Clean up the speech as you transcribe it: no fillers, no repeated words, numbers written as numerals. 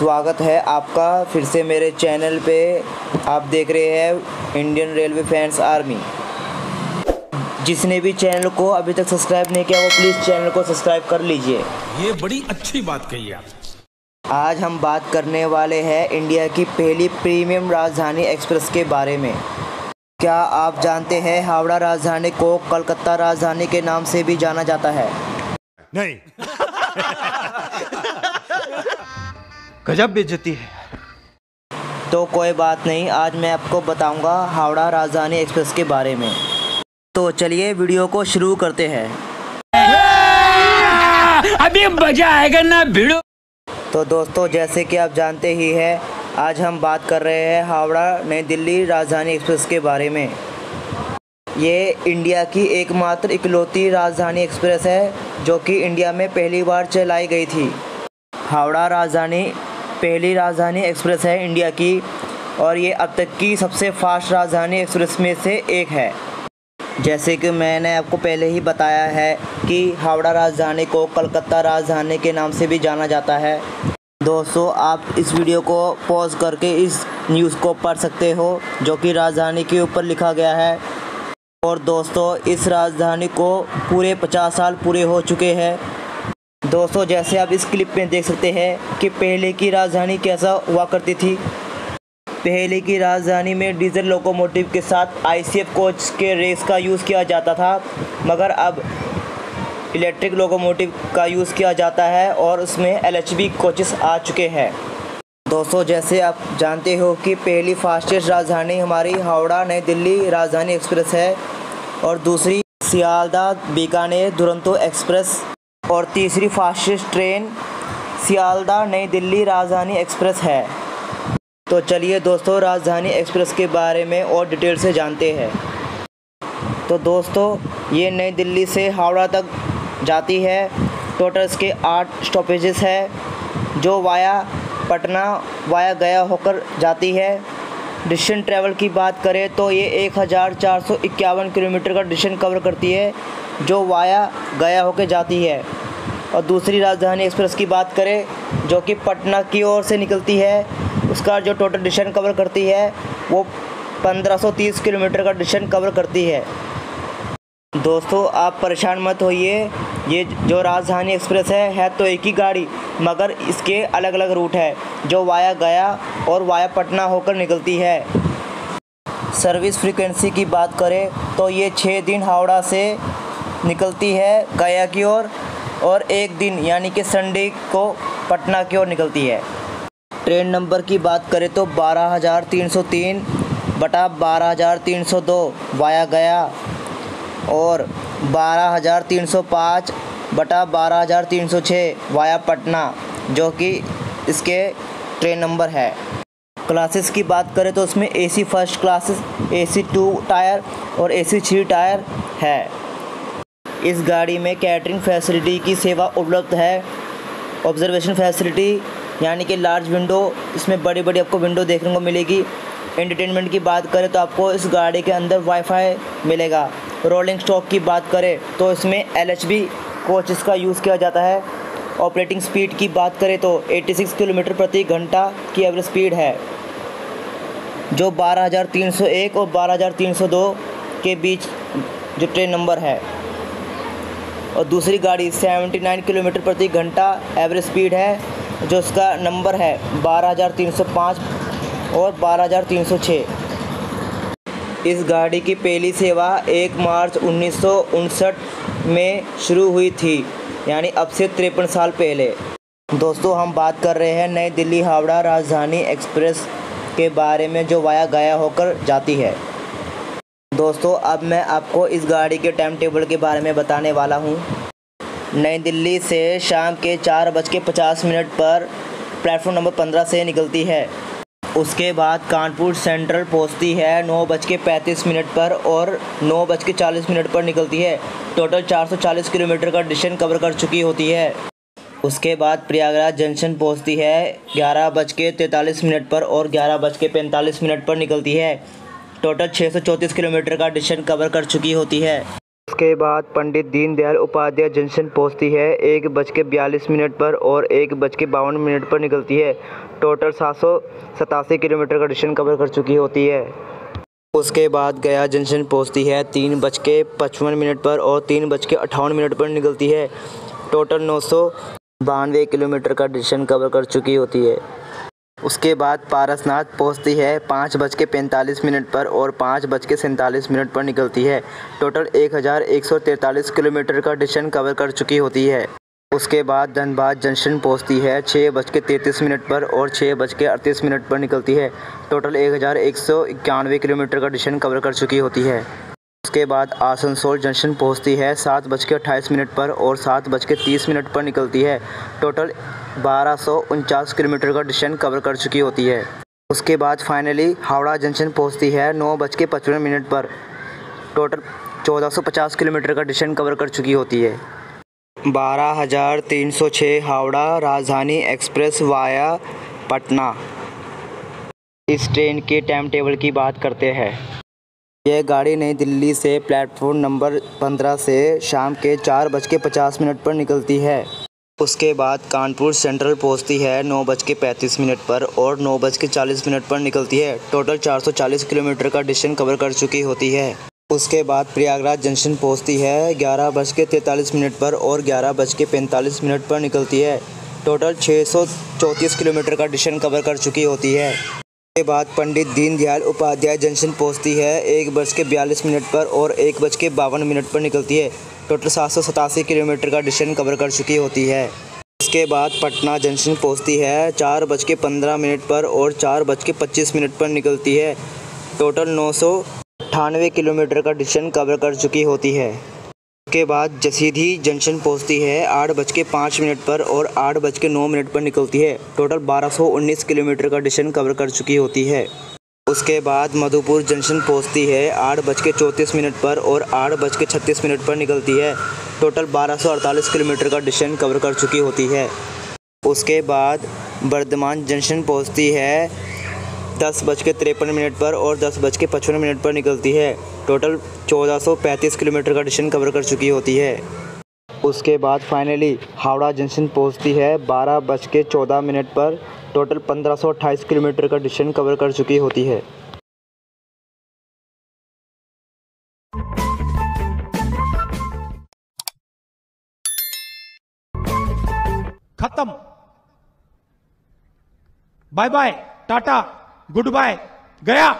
स्वागत है आपका फिर से मेरे चैनल पे। आप देख रहे हैं इंडियन रेलवे फैंस आर्मी। जिसने भी चैनल को अभी तक सब्सक्राइब नहीं किया वो प्लीज़ चैनल को सब्सक्राइब कर लीजिए। ये बड़ी अच्छी बात कही आप। आज हम बात करने वाले हैं इंडिया की पहली प्रीमियम राजधानी एक्सप्रेस के बारे में। क्या आप जानते हैं हावड़ा राजधानी को कलकत्ता राजधानी के नाम से भी जाना जाता है? नहीं। गजब बेइज्जती है। तो कोई बात नहीं, आज मैं आपको बताऊंगा हावड़ा राजधानी एक्सप्रेस के बारे में। तो चलिए वीडियो को शुरू करते हैं। अभी मजा आएगा ना भिड़ो। तो दोस्तों, जैसे कि आप जानते ही हैं, आज हम बात कर रहे हैं हावड़ा नई दिल्ली राजधानी एक्सप्रेस के बारे में। ये इंडिया की एकमात्र इकलौती राजधानी एक्सप्रेस है जो कि इंडिया में पहली बार चलाई गई थी। हावड़ा राजधानी पहली राजधानी एक्सप्रेस है इंडिया की, और ये अब तक की सबसे फास्ट राजधानी एक्सप्रेस में से एक है। जैसे कि मैंने आपको पहले ही बताया है कि हावड़ा राजधानी को कलकत्ता राजधानी के नाम से भी जाना जाता है। दोस्तों, आप इस वीडियो को पॉज करके इस न्यूज़ को पढ़ सकते हो जो कि राजधानी के ऊपर लिखा गया है। और दोस्तों, इस राजधानी को पूरे 50 साल पूरे हो चुके हैं। दोस्तों, जैसे आप इस क्लिप में देख सकते हैं कि पहले की राजधानी कैसा हुआ करती थी। पहले की राजधानी में डीजल लोकोमोटिव के साथ आईसीएफ कोच के रेस का यूज़ किया जाता था, मगर अब इलेक्ट्रिक लोकोमोटिव का यूज़ किया जाता है और उसमें एलएचबी कोचेस आ चुके हैं। दोस्तों, जैसे आप जानते हो कि पहली फास्टेस्ट राजधानी हमारी हावड़ा नई दिल्ली राजधानी एक्सप्रेस है, और दूसरी सियालदाह बीकानेर दुरंतो एक्सप्रेस, और तीसरी फास्टेस्ट ट्रेन सियालदाह नई दिल्ली राजधानी एक्सप्रेस है। तो चलिए दोस्तों, राजधानी एक्सप्रेस के बारे में और डिटेल से जानते हैं। तो दोस्तों, ये नई दिल्ली से हावड़ा तक जाती है। टोटल इसके 8 स्टॉपेजेस है जो वाया पटना वाया गया होकर जाती है। डिस्टेंस ट्रैवल की बात करें तो ये 1451 किलोमीटर का डिस्टेंस कवर करती है जो वाया गया होकर जाती है। और दूसरी राजधानी एक्सप्रेस की बात करें जो कि पटना की ओर से निकलती है, उसका जो टोटल डिस्टेंस कवर करती है वो 1530 किलोमीटर का डिस्टेंस कवर करती है। दोस्तों, आप परेशान मत होइए, ये जो राजधानी एक्सप्रेस है तो एक ही गाड़ी, मगर इसके अलग अलग रूट है जो वाया गया और वाया पटना होकर निकलती है। सर्विस फ्रीक्वेंसी की बात करें तो ये 6 दिन हावड़ा से निकलती है गया की ओर, और 1 दिन यानी कि संडे को पटना की ओर निकलती है। ट्रेन नंबर की बात करें तो 12303 बटा 12302 वाया गया, और 12305 बटा 12306 वाया पटना, जो कि इसके ट्रेन नंबर है। क्लासेस की बात करें तो उसमें AC first classes, AC 2 tyre और एसी 3 टायर है। इस गाड़ी में कैटरिंग फैसिलिटी की सेवा उपलब्ध है। ऑब्जर्वेशन फैसिलिटी यानी कि लार्ज विंडो, इसमें बड़ी बड़ी आपको विंडो देखने को मिलेगी। एंटरटेनमेंट की बात करें तो आपको इस गाड़ी के अंदर वाईफाई मिलेगा। रोलिंग स्टॉक की बात करें तो इसमें एलएचबी कोचेस का यूज़ किया जाता है। ऑपरेटिंग स्पीड की बात करें तो 86 किलोमीटर प्रति घंटा की एवरेज स्पीड है, जो 12301 और 12302 के बीच जो ट्रेन नंबर है। और दूसरी गाड़ी 79 किलोमीटर प्रति घंटा एवरेज स्पीड है, जो उसका नंबर है 12305 और 12306। इस गाड़ी की पहली सेवा 1 मार्च 1959 में शुरू हुई थी, यानी अब से 53 साल पहले। दोस्तों, हम बात कर रहे हैं नई दिल्ली हावड़ा राजधानी एक्सप्रेस के बारे में जो वाया गया होकर जाती है। दोस्तों, अब मैं आपको इस गाड़ी के टाइम टेबल के बारे में बताने वाला हूँ। नई दिल्ली से शाम के 4:50 पर प्लेटफॉर्म नंबर 15 से निकलती है। उसके बाद कानपुर सेंट्रल पहुंचती है 9:35 पर, और 9:40 पर निकलती है। टोटल 440 किलोमीटर का डिस्टेंस कवर कर चुकी होती है। उसके बाद प्रयागराज जंक्शन पहुंचती है 11:43 पर, और 11:45 पर निकलती है। टोटल 634 किलोमीटर का डिस्टेंस कवर कर चुकी होती है। उसके बाद पंडित दीनदयाल उपाध्याय जंक्शन पहुंचती है 1:42 पर और 1:52 पर निकलती है। टोटल 787 किलोमीटर का डिस्टेंस कवर कर चुकी होती है। उसके बाद गया जंक्शन पहुंचती है 3:55 पर और 3:58 पर निकलती है। टोटल 992 किलोमीटर का डिस्टेंस कवर कर चुकी होती है। उसके बाद पारसनाथ पहुंचती है 5:45 पर और 5:47 पर निकलती है। टोटल 1143 किलोमीटर का डिस्टेंस कवर कर चुकी होती है। उसके बाद धनबाद जंक्शन पहुंचती है 6:33 पर और 6:38 पर निकलती है। टोटल 1191 किलोमीटर का डिस्टेंस कवर कर चुकी होती है। उसके बाद आसनसोल जंक्शन पहुंचती है 7:28 पर और 7:30 पर निकलती है। टोटल 1249 किलोमीटर का डिस्टेंस कवर कर चुकी होती है। उसके बाद फाइनली हावड़ा जंक्शन पहुंचती है 9:55 पर। टोटल 1450 किलोमीटर का डिस्टेंस कवर कर चुकी होती है। 12,306 हावड़ा राजधानी एक्सप्रेस वाया पटना। इस ट्रेन के टाइम टेबल की बात करते हैं। यह गाड़ी नई दिल्ली से प्लेटफॉर्म नंबर 15 से शाम के 4:50 पर निकलती है। उसके बाद कानपुर सेंट्रल पहुंचती है 9:35 पर और 9:40 पर निकलती है। टोटल 440 किलोमीटर का डिस्टेंस कवर कर चुकी होती है। उसके बाद प्रयागराज जंक्शन पहुंचती है 11:43 पर और 11:45 पर निकलती है। टोटल 634 किलोमीटर का डिस्टेंस कवर कर चुकी होती है। उसके बाद पंडित दीनदयाल उपाध्याय जंक्शन पहुंचती है 1:42 पर और 1:52 पर निकलती है। टोटल 787 किलोमीटर का डिस्टेंस कवर कर चुकी होती है। उसके बाद पटना जंक्शन पहुंचती है 4:15 पर और 4:25 पर निकलती है। टोटल 998 किलोमीटर का डिस्टेंस कवर कर चुकी होती है। उसके बाद जसीधी जंक्शन पहुंचती है 8:05 पर और 8:09 पर निकलती है। टोटल 1219 किलोमीटर का डिस्टेंस कवर कर चुकी होती है। उसके बाद मधुपुर जंक्शन पहुंचती है 8:34 पर और 8:36 पर निकलती है। टोटल 1248 किलोमीटर का डिस्टेंस कवर कर चुकी होती है। उसके बाद बर्धमान जंक्शन पहुंचती है 10:53 पर और 10:55 पर निकलती है। टोटल 1435 किलोमीटर का डिस्टेंस कवर कर चुकी होती है। उसके बाद फाइनली हावड़ा जंक्शन पहुंचती है 12:14 पर। टोटल 1528 किलोमीटर का डिस्टेंस कवर कर चुकी होती है। खत्म। बाय बाय, टाटा, गुड बाय, गया।